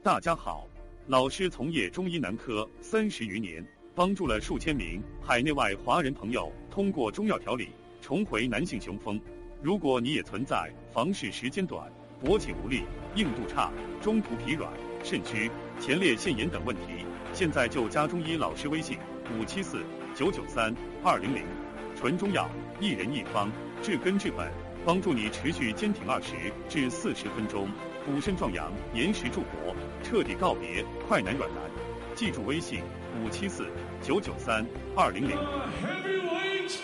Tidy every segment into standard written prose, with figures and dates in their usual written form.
大家好，老师从业中医男科30余年，帮助了数千名海内外华人朋友通过中药调理重回男性雄风。如果你也存在房事时间短、勃起无力、硬度差、中途疲软、肾虚、前列腺炎等问题，现在就加中医老师微信574-993-200，纯中药，一人一方，治根治本，帮助你持续坚挺20至40分钟，补肾壮阳，延时助勃，彻底告别快男软男。记住微信574-993-200。Heavyweight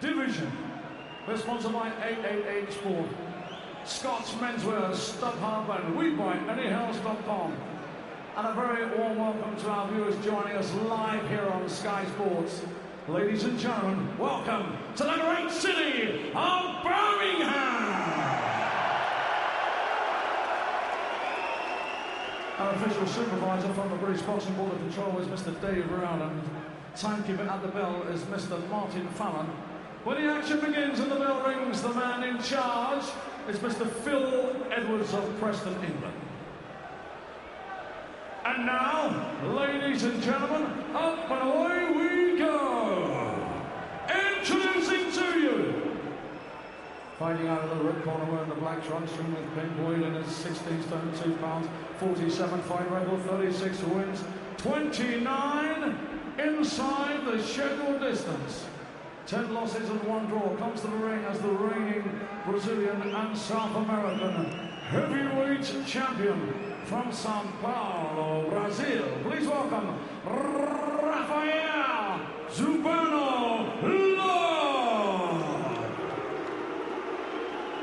division. We're sponsored by 888 Sport, Scott's Menswear, StubHub, and WeBuyAnyHouse.com. And a very warm welcome to our viewers joining us live here on Sky Sports. Ladies and gentlemen, welcome to the great city of Birmingham. Our official supervisor from the British Boxing Board of Control is Mr. Dave Brown, and timekeeper at the bell is Mr. Martin Fallon. When the action begins and the bell rings, the man in charge is Mr. Phil Edwards of Preston, England. And now, ladies and gentlemen, up and away we go. Introducing to you, fighting out of the red corner wearing the black trunks, ring with Pink Boyd in his 16 stone 2 pounds, 47 fight record, 36 wins, 29 inside the scheduled distance. 10 losses and 1 draw, comes to the ring as the reigning Brazilian and South American heavyweight champion from Sao Paulo, Brazil. Please welcome Rafael Zubano Lord.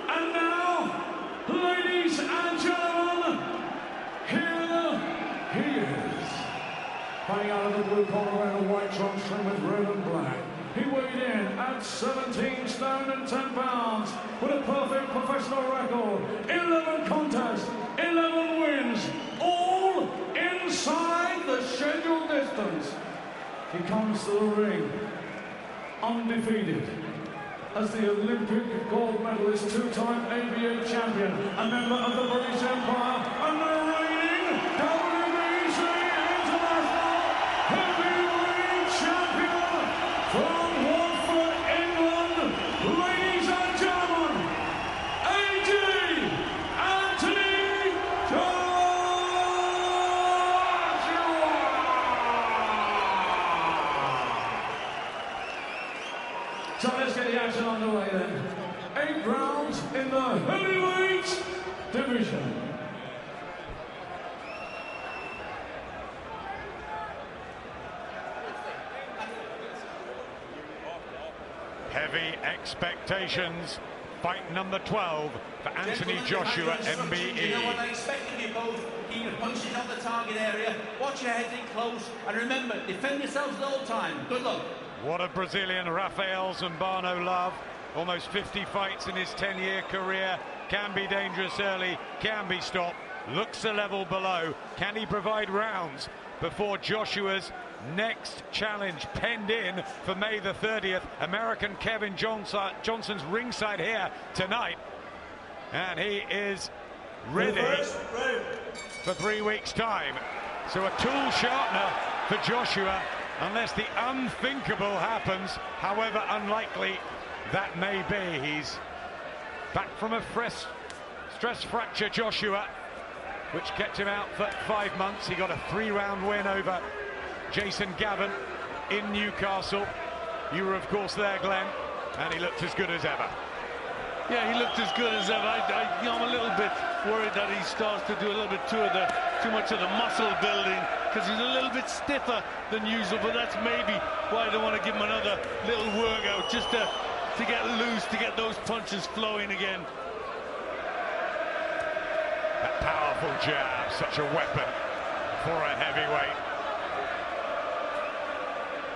And now, ladies and gentlemen, here he is. Fighting out of the blue corner wearing a white trunks trimmed with red and black. He weighed in at 17 stone and 10 pounds with a perfect professional record. 11 contests, 11 wins, all inside the scheduled distance. He comes to the ring undefeated as the Olympic gold medalist, 2-time ABA champion, a member of the British Empire, and the reigning WBC International Heavyweight Champion from So let's get the action underway then. 8 rounds in the heavyweight division. Heavy expectations. Fight number 12 for Anthony Joshua, MBE. You know what I expect of you both? Keep your punches on the target area, watch your head in close, and remember, defend yourselves at all time. Good luck. What a Brazilian Rafael Zubano love. Almost 50 fights in his 10-year career. Can be dangerous early, can be stopped. Looks a level below. Can he provide rounds before Joshua's next challenge penned in for May the 30th? American Kevin Johnson's ringside here tonight. And he is ready for 3 weeks' time. So a tool sharpener for Joshua, unless the unthinkable happens, however unlikely that may be. He's back from a stress fracture, Joshua, which kept him out for 5 months. He got a 3-round win over Jason Gavin in Newcastle. You were, of course, there, Glenn, and he looked as good as ever. Yeah, he looked as good as ever. I'm a little bit worried that he starts to do a little bit too much of the muscle building, because he's a little bit stiffer than usual, but that's maybe why I don't want to give him another little workout, just to get loose, to get those punches flowing again. That powerful jab, such a weapon for a heavyweight.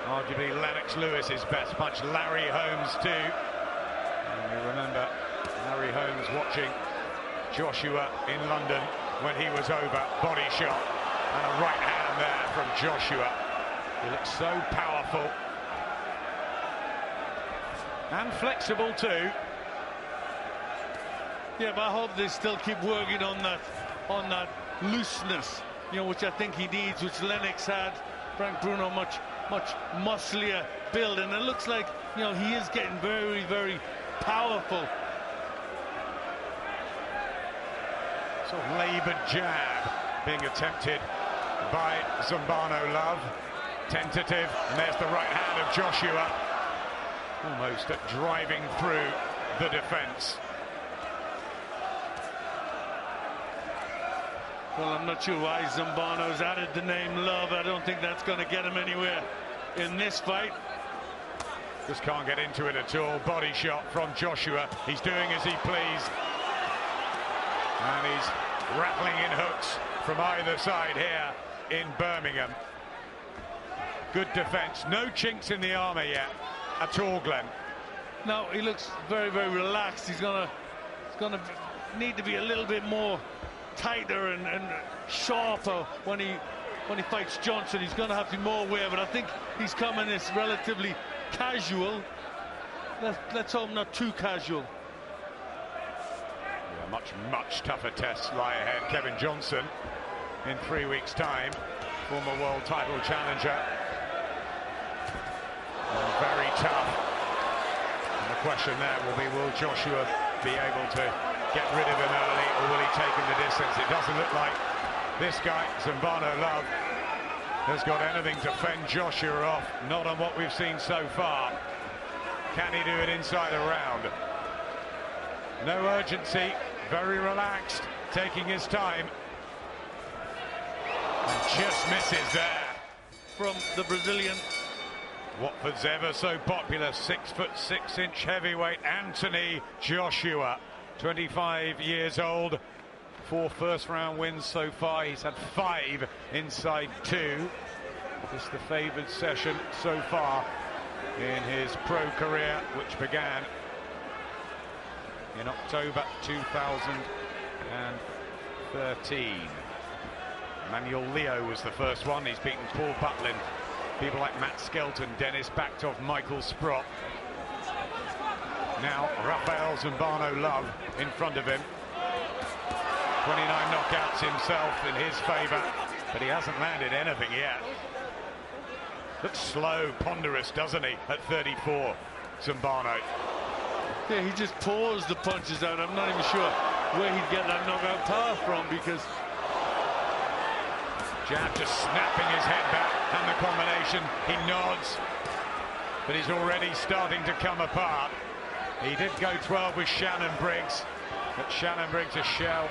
Arguably Lennox Lewis's best punch, Larry Holmes too. And you remember Larry Holmes watching Joshua in London when he was over, body shot, and a right hand there from Joshua. He looks so powerful and flexible too. Yeah, but I hope they still keep working on that looseness which I think he needs, which Lennox had. Frank Bruno much musclier build, and it looks like he is getting very, very powerful. Sort of laboured jab being attempted by Zumbano Love. Tentative, and there's the right hand of Joshua, almost driving through the defence. Well, I'm not sure why Zumbano's added the name Love. I don't think that's going to get him anywhere in this fight. Just can't get into it at all. Body shot from Joshua. He's doing as he please. And he's rattling in hooks from either side here in Birmingham. Good defence. No chinks in the armour yet at all, Glenn. No, he looks very, very relaxed. He's gonna need to be a little bit more tighter and sharper when he fights Johnson. He's gonna have to be more aware, but I think he's coming this relatively casual. Let's hope not too casual. Yeah, much tougher tests lie ahead. Kevin Johnson in 3 weeks' time, former world title challenger. And very tough. And the question there will be, will Joshua be able to get rid of him early, or will he take him the distance? It doesn't look like this guy, Zumbano Love, has got anything to fend Joshua off. Not on what we've seen so far. Can he do it inside a round? No urgency, very relaxed, taking his time. And just misses there. From the Brazilian. Watford's ever so popular 6'6" heavyweight Anthony Joshua, 25 years old, 4 first-round wins so far. He's had 5 inside 2. Just the favoured session so far in his pro career, which began in October 2013. Manuel Leo was the first one. He's beaten Paul Butlin. People like Matt Skelton, Dennis Baktov, Michael Sprott. Now Rafael Zumbano Love in front of him. 29 knockouts himself in his favour, but he hasn't landed anything yet. Looks slow, ponderous, doesn't he, at 34, Zumbano. Yeah, he just pours the punches out. I'm not even sure where he'd get that knockout power from, because jab just snapping his head back, and the combination, he nods, but he's already starting to come apart. He did go 12 with Shannon Briggs, but Shannon Briggs a shell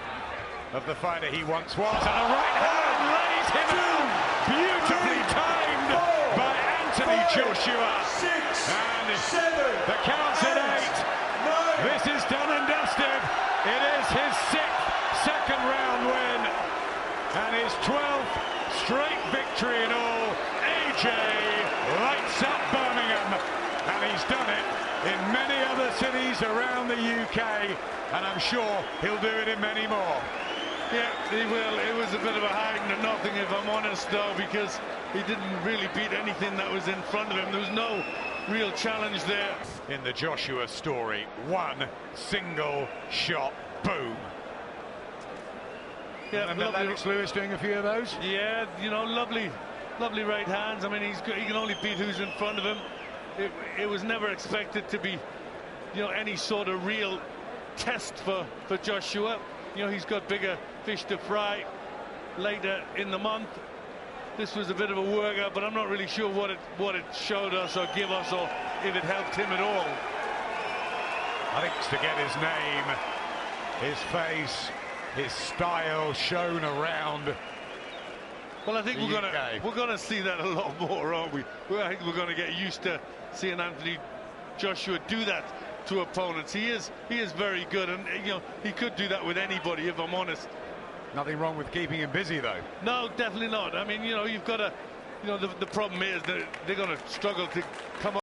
of the fighter he once was, and a right hand lays him out, beautifully timed by Anthony Joshua, and the count's at 8. This is done and dusted. It is his 6th second-round win, and his 12th straight victory in all. AJ lights up Birmingham, and he's done it in many other cities around the UK, and I'm sure he'll do it in many more. yeah, he will. It was a bit of a hiding to nothing, if I'm honest, though, because he didn't really beat anything that was in front of him. There was no real challenge there. In the Joshua story, one single shot, boom. Yeah, Remember Lennox Lewis doing a few of those? Yeah, lovely right hands. I mean, he can only beat who's in front of him. It was never expected to be, any sort of real test for Joshua. He's got bigger fish to fry later in the month. This was a bit of a workout, but I'm not really sure what it showed us or give us, or if it helped him at all. I think it's to get his name, his face, his style shown around. Well, I think we're gonna see that a lot more, aren't we? I think we're gonna get used to seeing Anthony Joshua do that to opponents. He is very good, and he could do that with anybody, if I'm honest. Nothing wrong with keeping him busy, though. No, definitely not. I mean, you've got to, the problem is that they're going to struggle to come up